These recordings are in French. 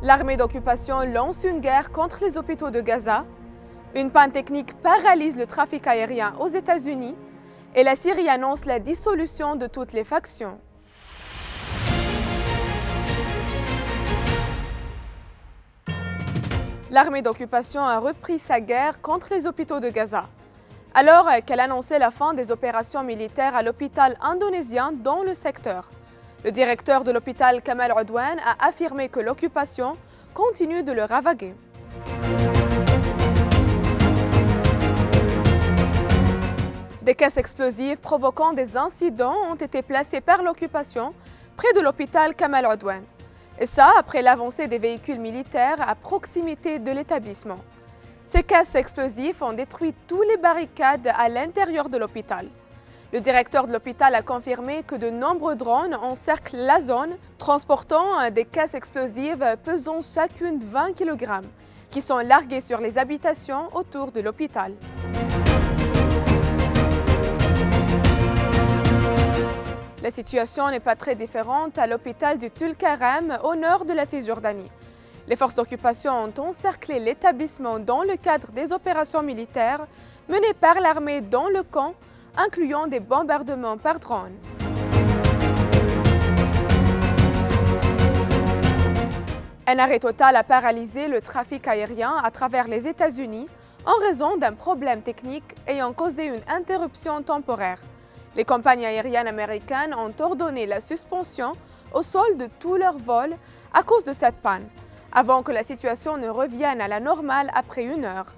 L'armée d'occupation lance une guerre contre les hôpitaux de Gaza. Une panne technique paralyse le trafic aérien aux États-Unis. Et la Syrie annonce la dissolution de toutes les factions. L'armée d'occupation a repris sa guerre contre les hôpitaux de Gaza, alors qu'elle annonçait la fin des opérations militaires à l'hôpital indonésien dans le secteur. Le directeur de l'hôpital Kamal Udwan a affirmé que l'occupation continue de le ravager. Des caisses explosives provoquant des incidents ont été placées par l'occupation près de l'hôpital Kamal Udwan. Et ça, après l'avancée des véhicules militaires à proximité de l'établissement. Ces caisses explosives ont détruit toutes les barricades à l'intérieur de l'hôpital. Le directeur de l'hôpital a confirmé que de nombreux drones encerclent la zone, transportant des caisses explosives pesant chacune 20 kg, qui sont larguées sur les habitations autour de l'hôpital. La situation n'est pas très différente à l'hôpital du Tulkarem, au nord de la Cisjordanie. Les forces d'occupation ont encerclé l'établissement dans le cadre des opérations militaires menées par l'armée dans le camp, incluant des bombardements par drone. Un arrêt total a paralysé le trafic aérien à travers les États-Unis en raison d'un problème technique ayant causé une interruption temporaire. Les compagnies aériennes américaines ont ordonné la suspension au sol de tous leurs vols à cause de cette panne, avant que la situation ne revienne à la normale après 1 heure.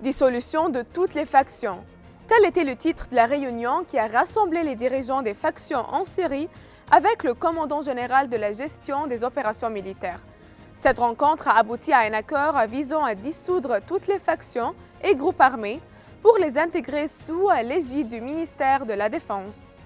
Dissolution de toutes les factions. Tel était le titre de la réunion qui a rassemblé les dirigeants des factions en Syrie avec le commandant général de la gestion des opérations militaires. Cette rencontre a abouti à un accord visant à dissoudre toutes les factions et groupes armés pour les intégrer sous l'égide du ministère de la Défense.